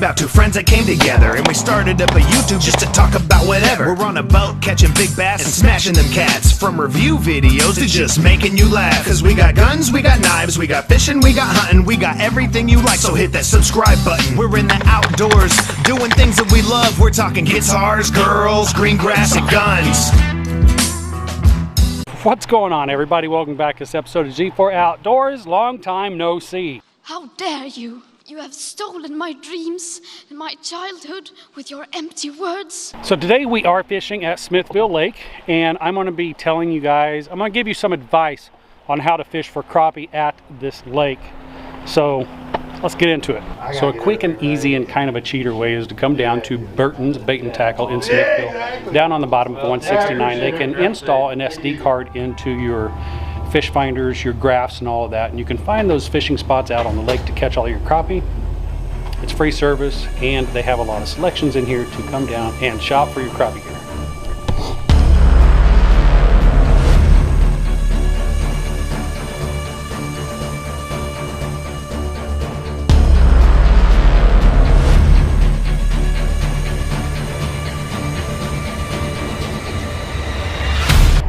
about two friends that came together, and we started up a YouTube just to talk about whatever. We're on a boat catching big bass and smashing them cats, from review videos to just making you laugh. Cause we got guns, we got knives, we got fishing, we got hunting, we got everything you like, so hit that subscribe button. We're in the outdoors, doing things that we love. We're talking guitars, girls, green grass, and guns. What's going on, everybody? Welcome back to this episode of G4 Outdoors. Long time no see. How dare you! You have stolen my dreams and my childhood with your empty words. So today we are fishing at Smithville Lake, and I'm going to be telling you guys, I'm going to give you some advice on how to fish for crappie at this lake. So let's get into it. So a quick and easy and kind of a cheater way is to come down to Burton's Bait and Tackle in Smithville. Down on the bottom of 169, they can install an SD card into your fish finders, your graphs, and all of that, and you can find those fishing spots out on the lake to catch all your crappie. It's free service, and they have a lot of selections in here to come down and shop for your crappie gear.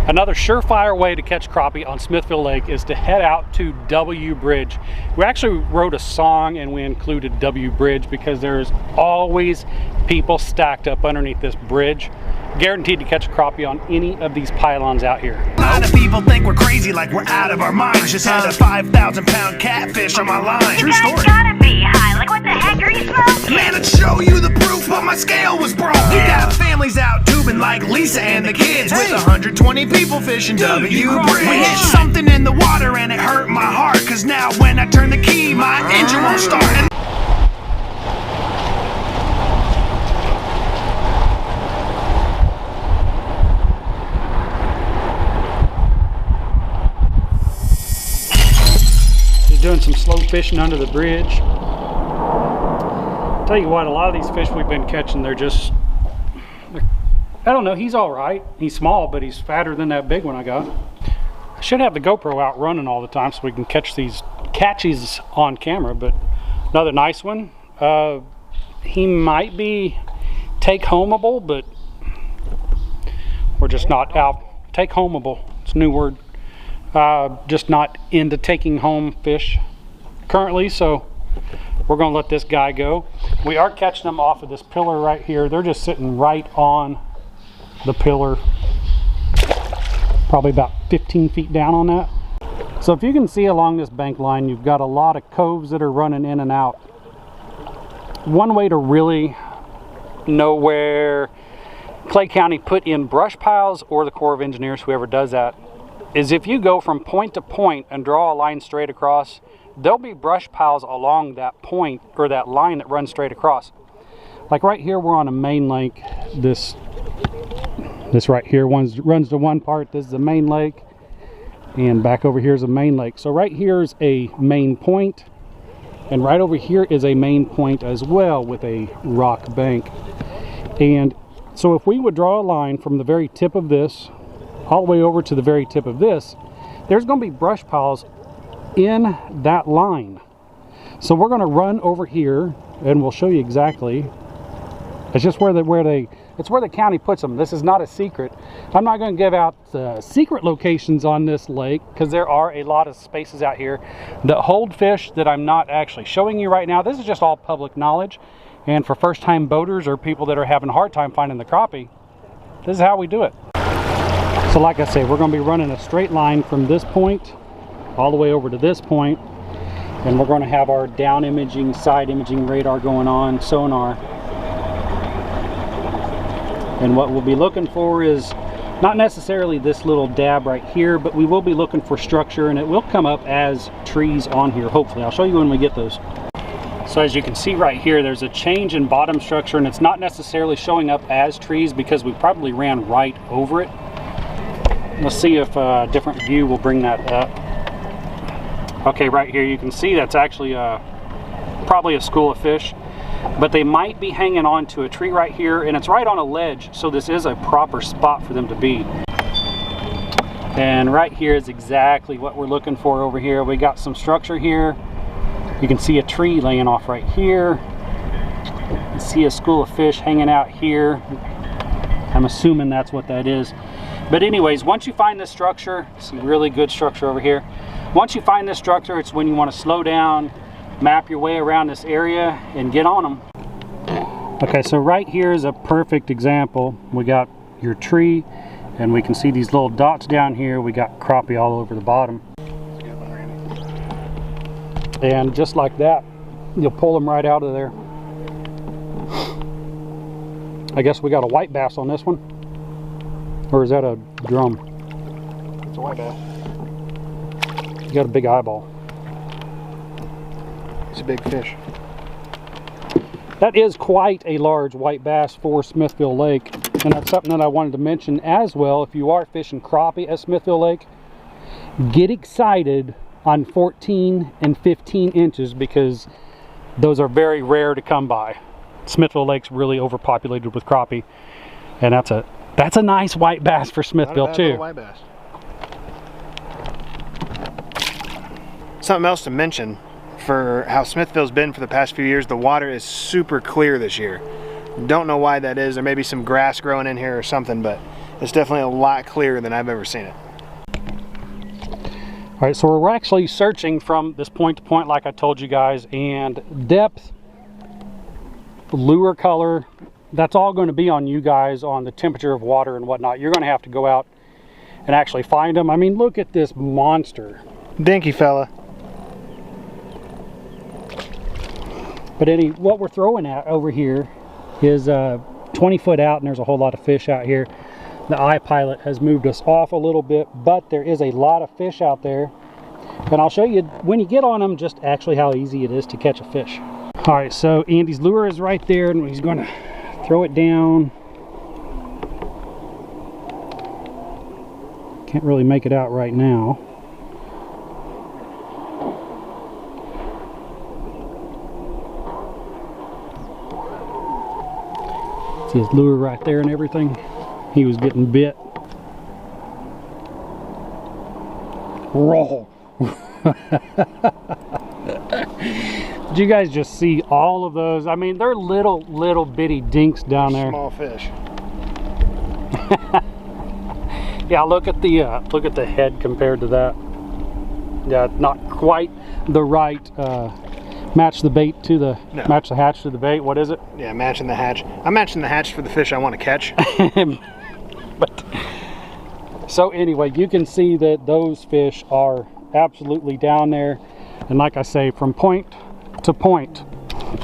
Another surefire way to catch crappie on Smithville Lake is to head out to W Bridge. We actually wrote a song and we included W Bridge because there's always people stacked up underneath this bridge, guaranteed to catch a crappie on any of these pylons out here. A lot of people think we're crazy, like we're out of our minds. Just had a 5,000-pound catfish on my line. True story. You gotta be high. Like, what the heck are you smoking? Man, I'd show you the proof, but my scale was broke. We got families out tubing like Lisa and the kids, with 120 people fishing W Bridge. We hit something in the water and it hurt my heart, cause now when I turn the key, my engine won't start. Doing some slow fishing under the bridge. Tell you what, a lot of these fish we've been catching, they're I don't know, he's all right. He's small, but he's fatter than that big one I got. I should have the GoPro out running all the time so we can catch these catchies on camera, but another nice one. He might be take-homeable, but we're just not out. Take-homeable, it's a new word. Just not into taking home fish currently, so we're going to let this guy go. We are catching them off of this pillar right here. They're just sitting right on the pillar, probably about 15 feet down on that. So if you can see along this bank line, you've got a lot of coves that are running in and out. One way to really know where Clay County put in brush piles, or the Corps of Engineers, whoever does that, is if you go from point to point and draw a line straight across, there'll be brush piles along that point, or that line that runs straight across. Like right here, we're on a main lake. This right here runs to one part. This is a main lake, and back over here is a main lake. So right here is a main point, and right over here is a main point as well with a rock bank. And so if we would draw a line from the very tip of this all the way over to the very tip of this, there's going to be brush piles in that line. So we're going to run over here and we'll show you exactly. It's just where the county puts them. This is not a secret. I'm not going to give out secret locations on this lake, because there are a lot of spaces out here that hold fish that I'm not actually showing you right now. This is just all public knowledge, and for first-time boaters or people that are having a hard time finding the crappie, this is how we do it. So like I say, we're going to be running a straight line from this point all the way over to this point, and we're going to have our down imaging, side imaging radar going on, sonar. And what we'll be looking for is not necessarily this little dab right here, but we will be looking for structure, and it will come up as trees on here, hopefully. I'll show you when we get those. So as you can see right here, there's a change in bottom structure, and it's not necessarily showing up as trees because we probably ran right over it. Let's see if a different view will bring that up. Okay, right here you can see that's actually probably a school of fish, but they might be hanging on to a tree right here, and it's right on a ledge, so this is a proper spot for them to be. And right here is exactly what we're looking for over here. We got some structure here. You can see a tree laying off right here. You see a school of fish hanging out here. I'm assuming that's what that is. But anyways, once you find this structure, see really good structure over here. Once you find this structure, it's when you want to slow down, map your way around this area, and get on them. Okay, so right here is a perfect example. We got your tree, and we can see these little dots down here. We got crappie all over the bottom. And just like that, you'll pull them right out of there. I guess we got a white bass on this one. Or is that a drum? It's a white bass. You got a big eyeball. It's a big fish. That is quite a large white bass for Smithville Lake. And that's something that I wanted to mention as well. If you are fishing crappie at Smithville Lake, get excited on 14 and 15 inches because those are very rare to come by. Smithville Lake's really overpopulated with crappie, and that's a nice white bass for Smithville too. White bass. Something else to mention for how Smithville's been for the past few years, the water is super clear this year. Don't know why that is. There may be some grass growing in here or something, but it's definitely a lot clearer than I've ever seen it. All right, so we're actually searching from this point to point like I told you guys, and depth, lure color, that's all going to be on you guys, on the temperature of water and whatnot. You're going to have to go out and actually find them. I mean, look at this monster. Dinky fella. But what we're throwing at over here is 20 foot out, and there's a whole lot of fish out here. The iPilot has moved us off a little bit, but there is a lot of fish out there. And I'll show you when you get on them just actually how easy it is to catch a fish. All right, so Andy's lure is right there, and he's going to throw it down. Can't really make it out right now. See his lure right there and everything. He was getting bit. Roll. Did you guys just see all of those? I mean, they're little bitty dinks down there. Small fish. Yeah, look at the head compared to that. Yeah, not quite the right match the bait to the match the hatch to the bait. What is it? Yeah, matching the hatch. I'm matching the hatch for the fish I want to catch. But so anyway, you can see that those fish are absolutely down there, and like I say, from point to point,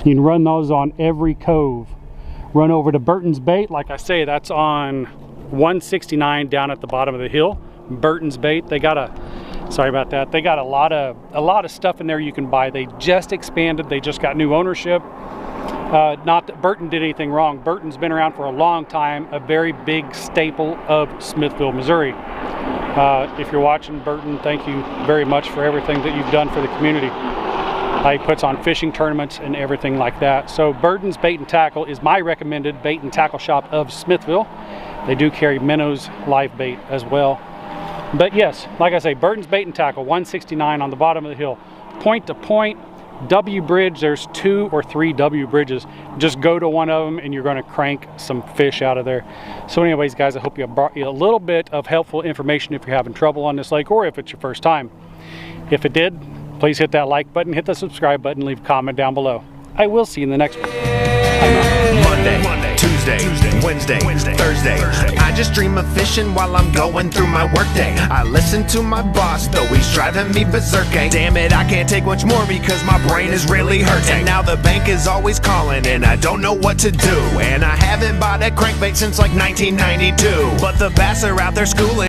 you can run those on every cove. Run over to Burton's Bait, like I say, that's on 169 down at the bottom of the hill. Burton's Bait, they got sorry about that, they got a lot of stuff in there you can buy. They just expanded, they just got new ownership. Not that Burton did anything wrong. Burton's been around for a long time, a very big staple of Smithville, Missouri. If you're watching, Burton, thank you very much for everything that you've done for the community. He puts on fishing tournaments and everything like that. So Burton's Bait and Tackle is my recommended bait and tackle shop of Smithville. They do carry minnows live bait as well. But yes, like I say, Burton's Bait and Tackle, 169 on the bottom of the hill. Point to point, W bridge, there's 2 or 3 W bridges. Just go to one of them and you're going to crank some fish out of there. So anyways, guys, I hope I brought you a little bit of helpful information if you're having trouble on this lake or if it's your first time. If it did, please hit that like button, hit the subscribe button, leave a comment down below. I will see you in the next one. Monday, Tuesday, Wednesday, Thursday. I just dream of fishing while I'm going through my workday. I listen to my boss, though he's driving me berserk. Damn it, I can't take much more because my brain is really hurting. And now the bank is always calling and I don't know what to do. And I haven't bought a crankbait since like 1992. But the bass are out there schooling.